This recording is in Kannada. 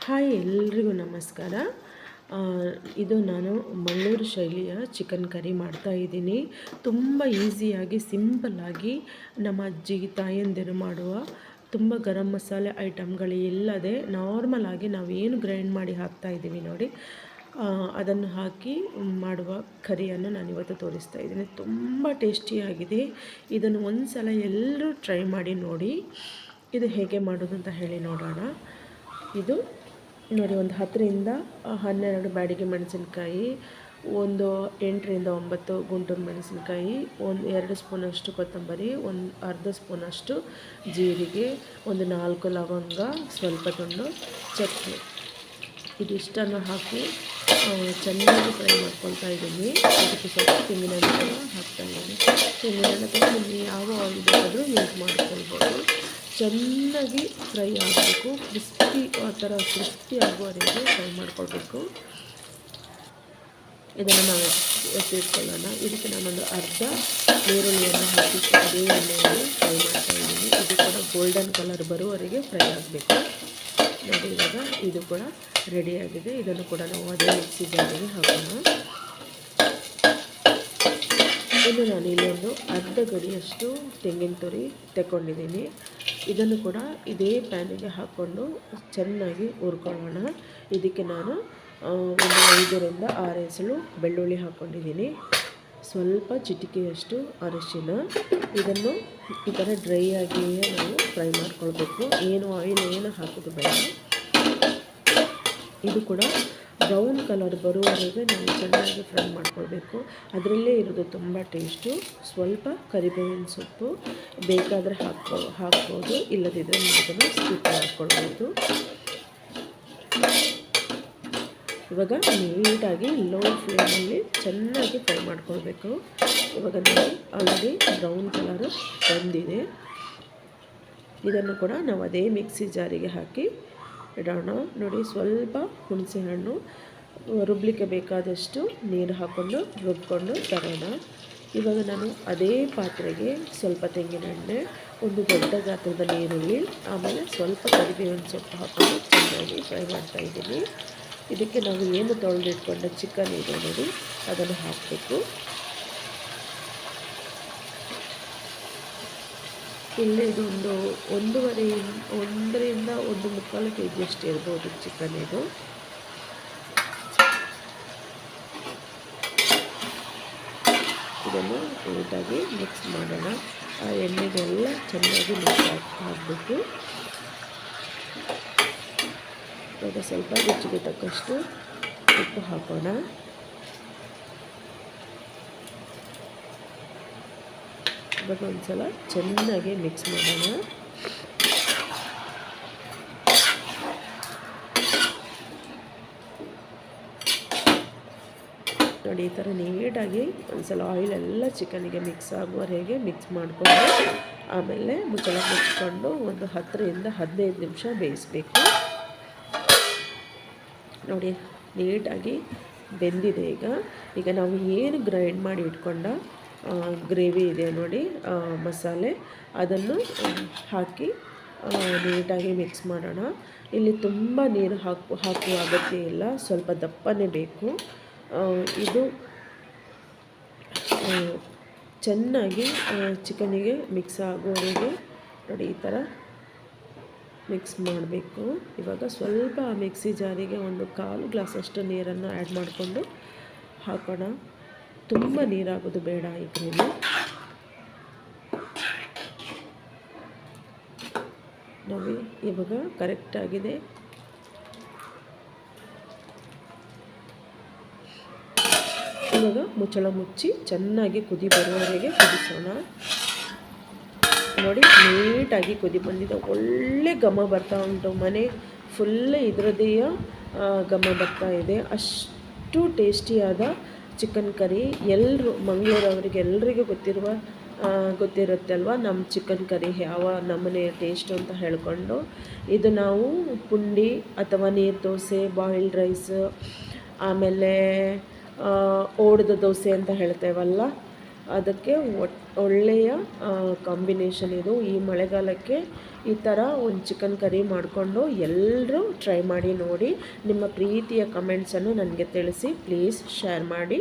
ಹಾಯ್ ಎಲ್ರಿಗೂ ನಮಸ್ಕಾರ. ಆ, ಇದು ನಾನು ಮಂಗಳೂರು ಶೈಲಿಯ ಚಿಕನ್ ಕರಿ ಮಾಡ್ತಾಯಿದ್ದೀನಿ. ತುಂಬ ಈಸಿಯಾಗಿ ಸಿಂಪಲ್ಲಾಗಿ ನಮ್ಮ ಅಜ್ಜಿ ತಾಯಂದಿರು ಮಾಡುವ ತುಂಬ ಗರಂ ಮಸಾಲೆ ಐಟಮ್ಗಳು ಇಲ್ಲದೆ ನಾರ್ಮಲಾಗಿ ನಾವೇನು ಗ್ರೈಂಡ್ ಮಾಡಿ ಹಾಕ್ತಾಯಿದ್ದೀವಿ ನೋಡಿ, ಅದನ್ನು ಹಾಕಿ ಮಾಡುವ ಕರಿಯನ್ನು ನಾನಿವತ್ತು ತೋರಿಸ್ತಾ ಇದ್ದೀನಿ. ತುಂಬ ಟೇಸ್ಟಿಯಾಗಿದೆ. ಇದನ್ನು ಒಂದು ಸಲ ಎಲ್ಲರೂ ಟ್ರೈ ಮಾಡಿ ನೋಡಿ. ಇದು ಹೇಗೆ ಮಾಡೋದು ಅಂತ ಹೇಳಿ ನೋಡೋಣ. ಇದು ನೋಡಿ, ಒಂದು 10ರಿಂದ 12 ಬ್ಯಾಡಿಗೆ ಮೆಣಸಿನ್ಕಾಯಿ, ಒಂದು 8ರಿಂದ 9 ಗುಂಟೂರು ಮೆಣಸಿನ್ಕಾಯಿ, ಒಂದು 2 ಸ್ಪೂನಷ್ಟು ಕೊತ್ತಂಬರಿ, ಒಂದು ಅರ್ಧ ಸ್ಪೂನಷ್ಟು ಜೀರಿಗೆ, ಒಂದು 4 ಲವಂಗ, ಸ್ವಲ್ಪ ತುಂಡು ಚಕ್ಕೆ, ಇದಿಷ್ಟನ್ನು ಹಾಕಿ ಚೆನ್ನಾಗಿ ಫ್ರೈ ಮಾಡ್ಕೊಳ್ತಾ ಇದ್ದೀನಿ. ಅದಕ್ಕೆ ಸ್ವಲ್ಪ ತೆಂಗಿನೆಣ್ಣೆ ಕೂಡ ಹಾಕ್ತಾಯಿದ್ದೀನಿ. ತೆಂಗಿನೆಣ್ಣೆ ಕೂಡ ನಿಮಗೆ ಯಾವ ಆಯಿಲ್ ಬೇಕಾದರೂ ಯೂಸ್ ಮಾಡ್ಕೊಳ್ಬೋದು. ಚೆನ್ನಾಗಿ ಫ್ರೈ ಆಗಬೇಕು, ಕ್ರಿಸ್ಪಿ ಆ ಥರ ಕ್ರಿಸ್ಪಿ ಆಗುವವರೆಗೆ ಫ್ರೈ ಮಾಡ್ಕೊಳ್ಬೇಕು. ಇದನ್ನು ನಾವು ಎತ್ತಿಟ್ಕೊಳ್ಳೋಣ. ಇದಕ್ಕೆ ನಾನೊಂದು ಅರ್ಧ ಈರುಳ್ಳಿಯನ್ನು ಹಾಕಿ ಅದೇ ಎಣ್ಣೆಯಲ್ಲಿ ಫ್ರೈ ಮಾಡ್ತಾಯಿದ್ದೀನಿ. ಇದು ಕೂಡ ಗೋಲ್ಡನ್ ಕಲರ್ ಬರುವವರೆಗೆ ಫ್ರೈ ಆಗಬೇಕು. ನೋಡಿ, ಇವಾಗ ಇದು ಕೂಡ ರೆಡಿಯಾಗಿದೆ. ಇದನ್ನು ಕೂಡ ನಾವು ಅದೇ ಮಿಕ್ಸಿ ಜಾರಿಗೆ ಹಾಕೋಣ. ಇನ್ನು ನಾನು ಇಲ್ಲೊಂದು ಅರ್ಧ ಗಡಿಯಷ್ಟು ತೆಂಗಿನ ತುರಿ ತಗೊಂಡಿದ್ದೀನಿ. ಇದನ್ನು ಕೂಡ ಇದೇ ಪ್ಯಾನಿಗೆ ಹಾಕ್ಕೊಂಡು ಚೆನ್ನಾಗಿ ಹುರ್ಕೊಳ್ಳೋಣ. ಇದಕ್ಕೆ ನಾನು ಒಂದು 5ರಿಂದ 6 ಎಸಳು ಬೆಳ್ಳುಳ್ಳಿ ಹಾಕ್ಕೊಂಡಿದ್ದೀನಿ. ಸ್ವಲ್ಪ ಚಿಟಿಕೆಯಷ್ಟು ಅರಿಶಿನ. ಇದನ್ನು ಈ ಥರ ಡ್ರೈ ಆಗಿಯೇ ನಾವು ಫ್ರೈ ಮಾಡ್ಕೊಳ್ಬೇಕು. ಆಯಿಲ್ ಏನು ಹಾಕೋದು ಬೇಡ. ಇದು ಕೂಡ ಬ್ರೌನ್ ಕಲರ್ ಬರುವವರೆಗೆ ನಾವು ಚೆನ್ನಾಗಿ ಫ್ರೈ ಮಾಡ್ಕೊಳ್ಬೇಕು. ಅದರಲ್ಲೇ ಇರೋದು ತುಂಬ ಟೇಸ್ಟು. ಸ್ವಲ್ಪ ಕರಿಬೇವಿನ ಸೊಪ್ಪು ಬೇಕಾದರೆ ಹಾಕ್ಬೋದು, ಇಲ್ಲದಿದ್ದರೆ ಅದನ್ನು ಸ್ಕಿಪ್ ಮಾಡ್ಕೊಳ್ಬೋದು. ಇವಾಗ ನೀಟಾಗಿ ಲೋ ಫ್ಲೇಮಲ್ಲಿ ಚೆನ್ನಾಗಿ ಫ್ರೈ ಮಾಡ್ಕೊಳ್ಬೇಕು. ಇವಾಗ ನೋಡಿ, ಆಲ್ರೆಡಿ ಬ್ರೌನ್ ಕಲರು ಬಂದಿದೆ. ಇದನ್ನು ಕೂಡ ನಾವು ಅದೇ ಮಿಕ್ಸಿ ಜಾರಿಗೆ ಹಾಕಿ ಇಡೋಣ. ನೋಡಿ, ಸ್ವಲ್ಪ ಹುಣಸೆ ಹಣ್ಣು ರುಬ್ಲಿಕ್ಕೆ ಬೇಕಾದಷ್ಟು ನೀರು ಹಾಕ್ಕೊಂಡು ರುಬ್ಕೊಂಡು ತರೋಣ. ಇವಾಗ ನಾನು ಅದೇ ಪಾತ್ರೆಗೆ ಸ್ವಲ್ಪ ತೆಂಗಿನೆಣ್ಣೆ, ಒಂದು ದೊಡ್ಡ ಗಾತ್ರದ ಈರುಳ್ಳಿ, ಆಮೇಲೆ ಸ್ವಲ್ಪ ಕರಿಬೇವಿನ ಸೊಪ್ಪು ಹಾಕೊಂಡು ಚೆನ್ನಾಗಿ ಫ್ರೈ ಮಾಡ್ತಾಯಿದ್ದೀನಿ. ಇದಕ್ಕೆ ನಾವು ಏನು ತೊಳೆದಿಟ್ಕೊಂಡ ಚಿಕನ್ ಇದೆ ನೋಡಿ, ಅದನ್ನು ಹಾಕಬೇಕು. ಇಲ್ಲಿ ಇದೊಂದು 1.5ರಿಂದ 1.25 kg ಅಷ್ಟು ಇರ್ಬೋದು ಚಿಕನ್. ಇದು ಇದನ್ನು ನೀಟಾಗಿ ಮಿಕ್ಸ್ ಮಾಡೋಣ. ಆ ಎಣ್ಣೆಗೆಲ್ಲ ಚೆನ್ನಾಗಿ ಮಿಕ್ಸ್ ಹಾಕಬೇಕು. ಇವಾಗ ಸ್ವಲ್ಪ ರುಚಿಗೆ ತಕ್ಕಷ್ಟು ಉಪ್ಪು ಹಾಕೋಣ. ಇವಾಗ ಒಂದು ಸಲ ಚೆನ್ನಾಗಿ ಮಿಕ್ಸ್ ಮಾಡೋಣ. ನೋಡಿ, ಈ ಥರ ನೀಟಾಗಿ ಒಂದು ಸಲ ಆಯಿಲೆಲ್ಲ ಚಿಕನಿಗೆ ಮಿಕ್ಸ್ ಆಗುವವರೆಗೆ ಮಿಕ್ಸ್ ಮಾಡಿಕೊಂಡು ಆಮೇಲೆ ಮುಚ್ಚಳ ಮುಚ್ಕೊಂಡು ಒಂದು 10ರಿಂದ 15 ನಿಮಿಷ ಬೇಯಿಸಬೇಕು. ನೋಡಿ, ನೀಟಾಗಿ ಬೆಂದಿದೆ. ಈಗ ನಾವು ಏನು ಗ್ರೈಂಡ್ ಮಾಡಿ ಇಟ್ಕೊಂಡ ಗ್ರೇವಿ ಇದೆ ನೋಡಿ, ಮಸಾಲೆ, ಅದನ್ನು ಹಾಕಿ ನೀಟಾಗಿ ಮಿಕ್ಸ್ ಮಾಡೋಣ. ಇಲ್ಲಿ ತುಂಬ ನೀರು ಹಾಕುವ ಅಗತ್ಯ ಇಲ್ಲ, ಸ್ವಲ್ಪ ದಪ್ಪನೇ ಬೇಕು. ಇದು ಚೆನ್ನಾಗಿ ಚಿಕನಿಗೆ ಮಿಕ್ಸ್ ಆಗುವವರೆಗೆ ನೋಡಿ ಈ ಥರ ಮಿಕ್ಸ್ ಮಾಡಬೇಕು. ಇವಾಗ ಸ್ವಲ್ಪ ಮಿಕ್ಸಿ ಜಾರಿಗೆ ಒಂದು 1/4 ಗ್ಲಾಸಷ್ಟು ನೀರನ್ನು ಆ್ಯಡ್ ಮಾಡಿಕೊಂಡು ಹಾಕೋಣ. ತುಂಬ ನೀರಾಗೋದು ಬೇಡ ಈ ಗ್ರೇವಿ. ನೋಡಿ, ಇವಾಗ ಕರೆಕ್ಟಾಗಿದೆ. ಇವಾಗ ಮುಚ್ಚಳ ಮುಚ್ಚಿ ಚೆನ್ನಾಗಿ ಕುದಿ ಬರುವವರೆಗೆ ಕುದಿಸೋಣ. ನೋಡಿ, ನೀಟಾಗಿ ಕುದಿ ಬಂದಿದೆ. ಒಳ್ಳೆ ಘಮ ಬರ್ತಾ ಉಂಟು. ಮನೆ ಫುಲ್ ಇದರದ್ದೇ ಘಮ ಬರ್ತಾ ಇದೆ. ಅಷ್ಟು ಟೇಸ್ಟಿಯಾದ ಚಿಕನ್ ಕರಿ. ಎಲ್ಲರೂ ಮಂಗಳೂರವರಿಗೆ ಎಲ್ರಿಗೂ ಗೊತ್ತಿರುತ್ತೆ ಅಲ್ವಾ ನಮ್ಮ ಚಿಕನ್ ಕರಿ ಯಾವ ನಮ್ಮನೆ ಟೇಸ್ಟು ಅಂತ ಹೇಳ್ಕೊಂಡು. ಇದು ನಾವು ಪುಂಡಿ ಅಥವಾ ನೀರು ದೋಸೆ, ಬಾಯ್ಲ್ಡ್ ರೈಸ್, ಆಮೇಲೆ ಓಡಿದ ದೋಸೆ ಅಂತ ಹೇಳ್ತೇವಲ್ಲ, ಅದಕ್ಕೆ ಒಳ್ಳೆಯ ಕಾಂಬಿನೇಷನ್ ಇದು. ಈ ಮಳೆಗಾಲಕ್ಕೆ ಈ ಥರ ಒಂದು ಚಿಕನ್ ಕರಿ ಮಾಡಿಕೊಂಡು ಎಲ್ಲರೂ ಟ್ರೈ ಮಾಡಿ ನೋಡಿ. ನಿಮ್ಮ ಪ್ರೀತಿಯ ಕಮೆಂಟ್ಸನ್ನು ನನಗೆ ತಿಳಿಸಿ, ಪ್ಲೀಸ್ ಶೇರ್ ಮಾಡಿ.